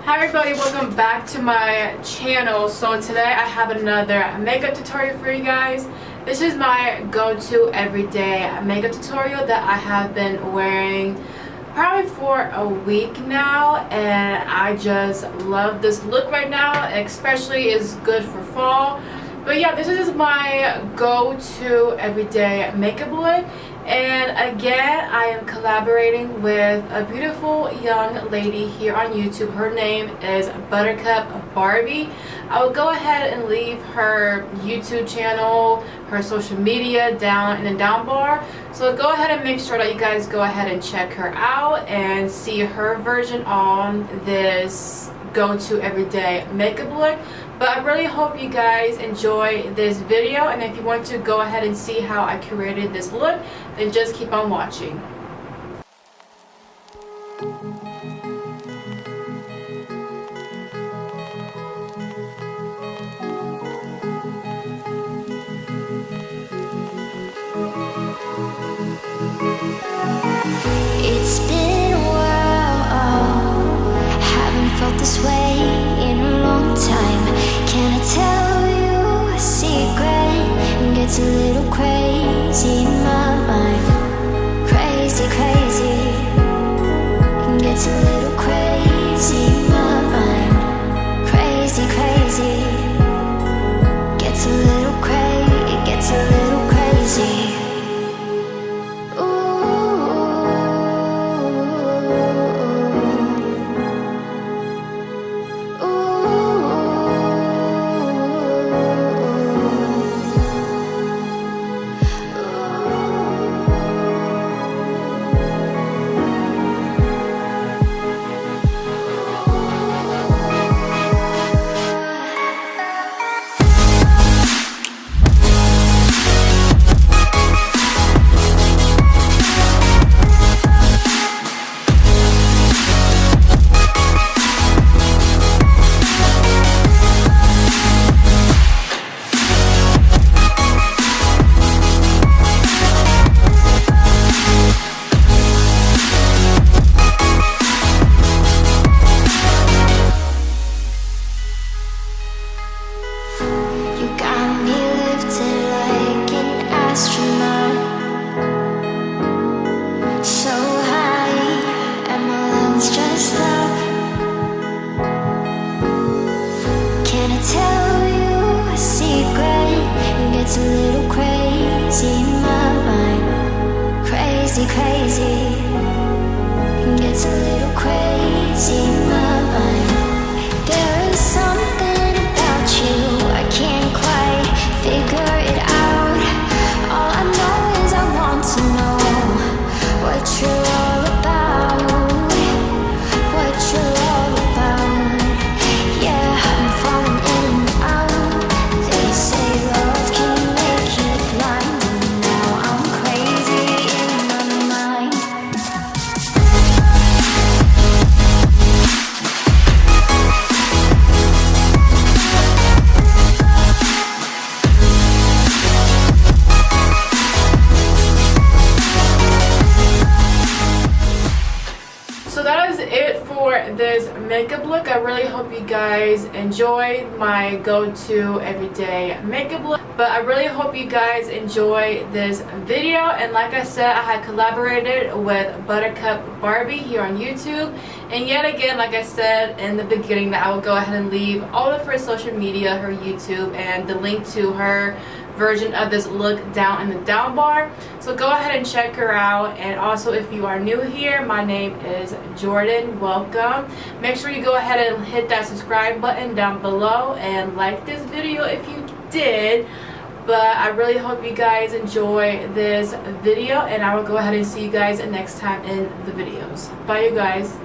Hi everybody, welcome back to my channel. So today I have another makeup tutorial for you guys. This is my go-to everyday makeup tutorial that I have been wearing probably for a week now, and I just love this look right now. Especially is good for fall. But yeah, this is my go-to everyday makeup look. And again, I am collaborating with a beautiful young lady here on YouTube. Her name is Buttercup Barbie. I will go ahead and leave her YouTube channel, her social media down in the down bar. So go ahead and make sure that you guys go ahead and check her out and see her version on this go-to everyday makeup look. But I really hope you guys enjoy this video, and if you want to go ahead and see how I created this look, then just keep on watching. It's been a while, haven't felt this way in a long time. Can I tell you a secret? Gets a little crazy in my mind. Crazy, crazy. Gets a little crazy in my mind. Crazy, crazy. Gets a little crazy. It gets a little crazy. Tell you a secret, it gets a little crazy in my mind. Crazy, crazy, it gets a little crazy in my mind. There is something about you, I can't quite figure it out. All I know is I want to know what you're all about. What you're all about. Yeah, I'm falling in and out. They say love can make you blind, and now I'm crazy in my mind. So that is it for this makeup look. I really hope you guys enjoyed my go-to everyday makeup look. But I really hope you guys enjoy this video. And like I said, I had collaborated with Buttercup Barbie here on YouTube. And yet again, like I said in the beginning, that I will go ahead and leave all of her social media, her YouTube, and the link to her version of this look down in the down bar. So go ahead and check her out. And also, if you are new here, my name is Jordan. Welcome. Make sure you go ahead and hit that subscribe button down below and like this video if you did. But I really hope you guys enjoy this video, and I will go ahead and see you guys next time in the videos. Bye you guys.